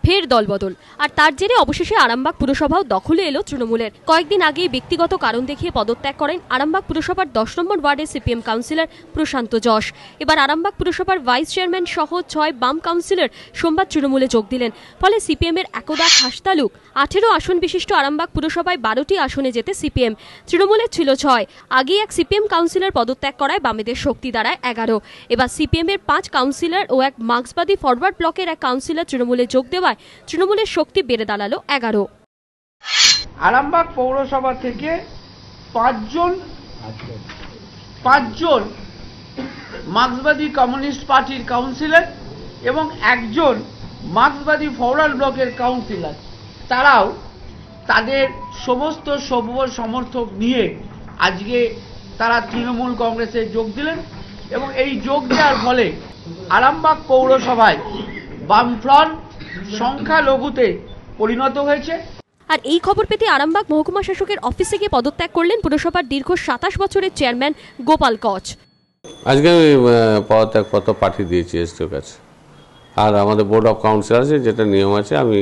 ফের দলবদল। আর তার জেরে অবশেষে আরামবাগ পুরসভাও দখলে এলো তৃণমূলের। কয়েকদিন আগে ব্যক্তিগত কারণ দেখিয়ে পদত্যাগ করেন আরামবাগ পুরসভার 10 নম্বর ওয়ার্ডের সিপিএম কাউন্সিলর প্রশান্ত যশ। এবার আরামবাগ পুরসভার ভাইস চেয়ারম্যান সহ 6 বাম কাউন্সিলর সোমবার তৃণমূলে যোগ দিলেন। ফলে সিপিএম এর একদা খাসতালুক 18 আসন বিশিষ্ট আরামবাগ পুরসভায় 12টি আসনে যেতে সিপিএম, তৃণমূলের ছিল 6। আগে এক সিপিএম কাউন্সিলর পদত্যাগ করায় বামেদের শক্তি দাঁড়ায় 11। এবার সিপিএম এর 5 কাউন্সিলর ও এক মার্ক্সবাদী ফরওয়ার্ড ব্লকের এক কাউন্সিলর তৃণমূলে যোগ দেওয়ায় তৃণমূলের শক্তি বেড়ে দাঁড়ালো 11। আরামবাগ পৌরসভা থেকে পাঁচজন মার্ক্সবাদী কমিউনিস্ট পার্টির কাউন্সিলর এবং একজন মার্ক্সবাদী ফরওয়ার্ড ব্লকের কাউন্সিলর, তারাও তাদের সমস্ত সভ্য সমর্থক নিয়ে আজকে তারা তৃণমূল কংগ্রেসে যোগ দিলেন এবং এই যোগ দেওয়ার ফলে আরামবাগ পৌরসভায় বামফ্রন্ট সংখ্যালঘুতে পরিণত হয়েছে। আর এই খবর পেতে আরামবাগ মহকুমা শাসকের অফিসে গিয়ে পদত্যাগ করলেন পুরসভার দীর্ঘ 27 বছরের চেয়ারম্যান গোপাল কচ। আজকে আমি পদত্যাগপত্র পাঠিয়ে দিয়েছি এসডিওর কাছে, আর আমাদের বোর্ড অফ কাউন্সিল আছে, যেটা নিয়ম আছে, আমি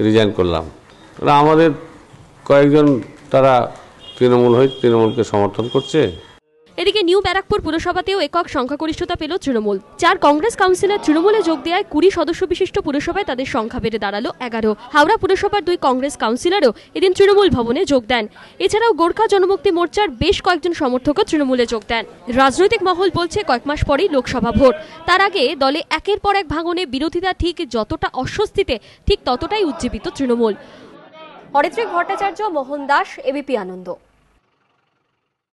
রিজাইন করলাম। আমাদের কয়েকজন তারা তৃণমূলকে সমর্থন করছে। এদিকে নিউ ব্যারাকপুর পুরসভাতেও একক সংখ্যাগরিষ্ঠতা পেল তৃণমূল। 4 কংগ্রেস কাউন্সিলর তৃণমূলে যোগ দেওয়ায় 20 সদস্য বিশিষ্ট পুরসভায় তাদের সংখ্যা বেড়ে দাঁড়ালো 11। হাওড়া পুরসভার 2 কংগ্রেস কাউন্সিলরও এদিন তৃণমূল ভবনে যোগ দেন। এছাড়াও গোর্খা জনমুক্তি মোর্চার বেশ কয়েকজন সমর্থকও তৃণমূলে যোগ দেন। রাজনৈতিক মহল বলছে কয়েক মাস পরেই লোকসভা ভোট, তার আগে দলে একের পর এক ভাঙনে বিরোধীরা ঠিক যতটা অস্বস্তিতে ঠিক ততটাই উজ্জীবিত তৃণমূল। অরিত্রিক ভট্টাচার্য, মোহন দাস, এবিপি আনন্দ।